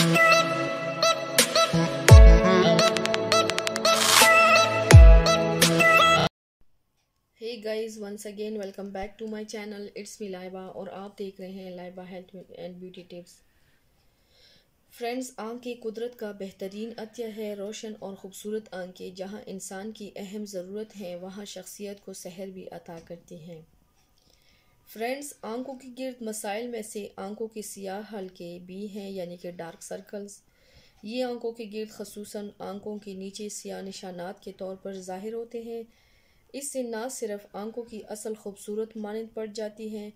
Hey guys, once again welcome back to my channel. It's me Laiba और आप देख रहे हैं Laiba health and beauty tips. Friends, आंखें कुदरत का बेहतरीन अतिया है। रोशन और ख़ूबसूरत आंखें जहां इंसान की अहम ज़रूरत है, वहां शख्सियत को सहर भी अता करती हैं। फ्रेंड्स, आंखों के गिर्द मसाइल में से आंखों के सियाह हल्के भी हैं, यानी कि डार्क सर्कल्स। ये आंखों के गिर्द खसूसन आंखों के नीचे सियाह निशानात के तौर पर ज़ाहिर होते हैं। इससे न सिर्फ आंखों की असल खूबसूरत मानद पड़ जाती हैं,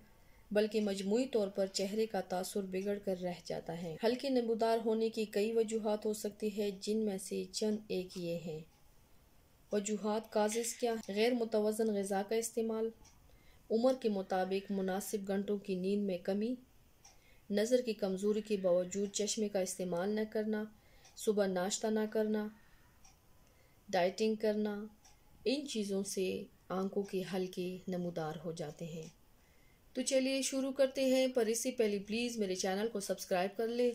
बल्कि मजमूई तौर पर चेहरे का तासुर बिगड़ कर रह जाता है। हल्के नमूदार होने की कई वजूहात हो सकती है, जिनमें से चंद एक ये हैं। वजूहात काजिज़ क्या? गैर मुतवज़न ग़िज़ा का इस्तेमाल, उम्र के मुताबिक मुनासिब घंटों की नींद में कमी, नज़र की कमज़ोरी के बावजूद चश्मे का इस्तेमाल न करना, सुबह नाश्ता न करना, डाइटिंग करना, इन चीज़ों से आंखों के हल्के नमूदार हो जाते हैं। तो चलिए शुरू करते हैं, पर इससे पहले प्लीज़ मेरे चैनल को सब्सक्राइब कर लें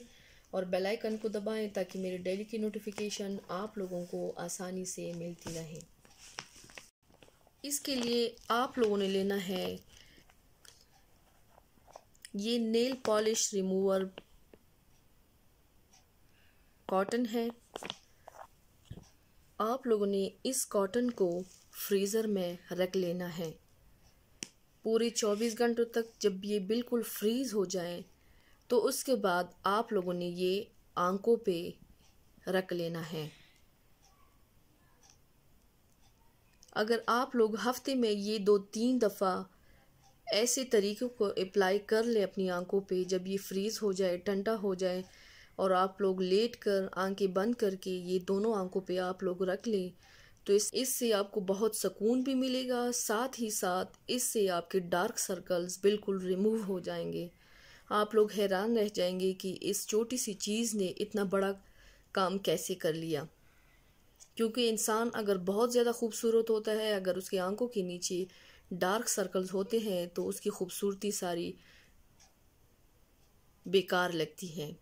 और बेल आइकन को दबाएं ताकि मेरे डेली की नोटिफिकेशन आप लोगों को आसानी से मिलती रहे। इसके लिए आप लोगों ने लेना है ये नेल पॉलिश रिमूवर कॉटन है। आप लोगों ने इस कॉटन को फ्रीज़र में रख लेना है पूरे 24 घंटों तक। जब ये बिल्कुल फ्रीज़ हो जाए तो उसके बाद आप लोगों ने ये आंखों पे रख लेना है। अगर आप लोग हफ्ते में ये 2-3 दफ़ा ऐसे तरीक़ों को अप्लाई कर ले अपनी आंखों पे, जब ये फ्रीज़ हो जाए, ठंडा हो जाए और आप लोग लेट कर आंखें बंद करके ये दोनों आंखों पे आप लोग रख लें, तो इससे आपको बहुत सुकून भी मिलेगा। साथ ही साथ इससे आपके डार्क सर्कल्स बिल्कुल रिमूव हो जाएंगे। आप लोग हैरान रह जाएंगे कि इस छोटी सी चीज़ ने इतना बड़ा काम कैसे कर लिया। क्योंकि इंसान अगर बहुत ज़्यादा खूबसूरत होता है, अगर उसकी आंखों के नीचे डार्क सर्कल्स होते हैं तो उसकी खूबसूरती सारी बेकार लगती है।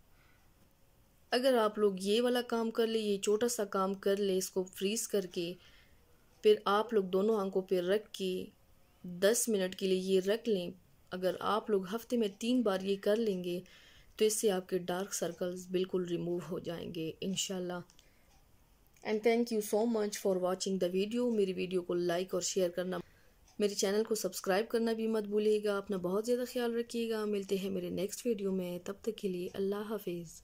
अगर आप लोग ये वाला काम कर ले, ये छोटा सा काम कर ले, इसको फ्रीज़ करके फिर आप लोग दोनों आंखों पे रख के 10 मिनट के लिए ये रख लें, अगर आप लोग हफ्ते में 3 बार ये कर लेंगे तो इससे आपके डार्क सर्कल्स बिल्कुल रिमूव हो जाएंगे इंशाल्लाह। And thank you so much for watching the video. मेरी वीडियो को लाइक और शेयर करना, मेरे चैनल को सब्सक्राइब करना भी मत भूलिएगा। अपना बहुत ज़्यादा ख्याल रखिएगा। मिलते हैं मेरे नेक्स्ट वीडियो में, तब तक के लिए अल्लाह हाफिज़।